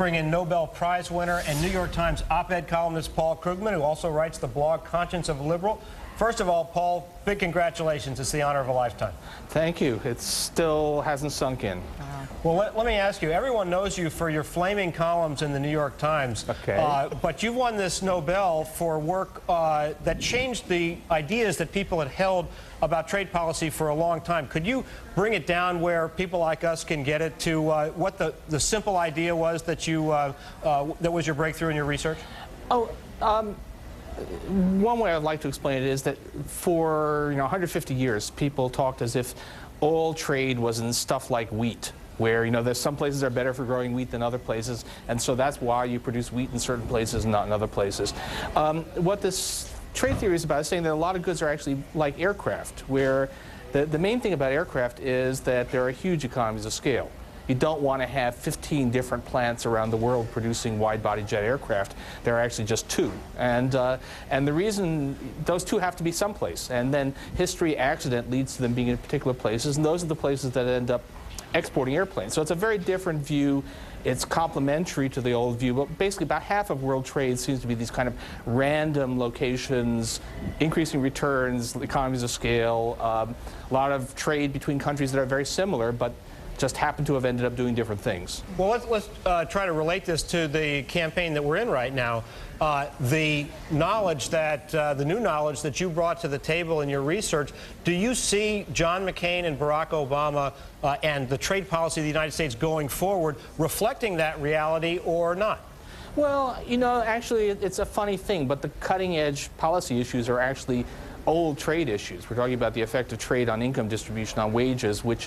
bring in Nobel Prize winner and New York Times op-ed columnist Paul Krugman, who also writes the blog Conscience of a Liberal. First of all, Paul, big congratulations. It's the honor of a lifetime. Thank you. It still hasn't sunk in. Well, let me ask you, everyone knows you for your flaming columns in the New York Times. Okay. But you won this Nobel for work that changed the ideas that people had held about trade policy for a long time. Could you bring it down where people like us can get it to what the simple idea was that that was your breakthrough in your research? One way I'd like to explain it is that for 150 years, people talked as if all trade was in stuff like wheat, where there's some places that are better for growing wheat than other places, and so that's why you produce wheat in certain places and not in other places. What this trade theory is about is saying that a lot of goods are actually like aircraft, where the main thing about aircraft is that there are huge economies of scale. You don't want to have 15 different plants around the world producing wide-body jet aircraft. There are actually just two. And the reason, those two have to be someplace. And then history accident leads to them being in particular places, and those are the places that end up exporting airplanes. So it's a very different view. It's complementary to the old view, but basically about half of world trade seems to be these kind of random locations, increasing returns, economies of scale, a lot of trade between countries that are very similar, but just happen to have ended up doing different things. Well, let's try to relate this to the campaign that we're in right now. The knowledge that, the new knowledge that you brought to the table in your research, do you see John McCain and Barack Obama and the trade policy of the United States going forward reflecting that reality or not? Well, actually, it's a funny thing, but the cutting-edge policy issues are actually old trade issues. We're talking about the effect of trade on income distribution, on wages, which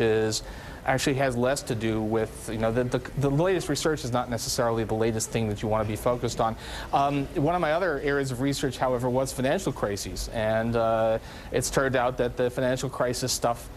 actually has less to do with, the latest research is not necessarily the latest thing that you want to be focused on. One of my other areas of research, however, was financial crises, and it's turned out that the financial crisis stuff,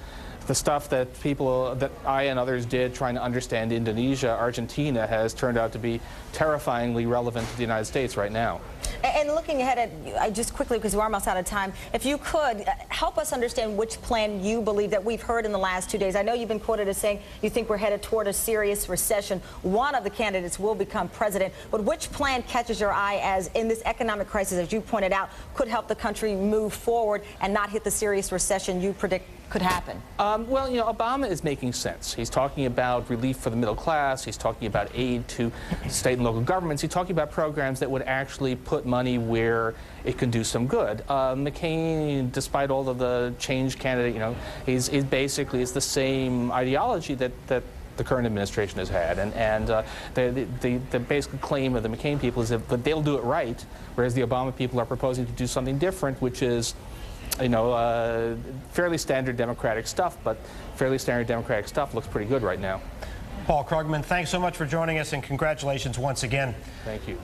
the stuff that that I and others did trying to understand Indonesia, Argentina, has turned out to be terrifyingly relevant to the United States right now. And looking ahead at, just quickly, because we're almost out of time, if you could help us understand which plan you believe that we've heard in the last 2 days. I know you've been quoted as saying you think we're headed toward a serious recession. One of the candidates will become president, but which plan catches your eye as, in this economic crisis, as you pointed out, could help the country move forward and not hit the serious recession you predict could happen? Well, Obama is making sense. He's talking about relief for the middle class. He's talking about aid to state and local governments. He's talking about programs that would actually put money where it can do some good. McCain, despite all of the change candidate, he's basically, it's the same ideology that the current administration has had, and the basic claim of the McCain people is that they'll do it right, whereas the Obama people are proposing to do something different, which is fairly standard Democratic stuff, but fairly standard Democratic stuff looks pretty good right now. Paul Krugman, thanks so much for joining us, and congratulations once again. Thank you.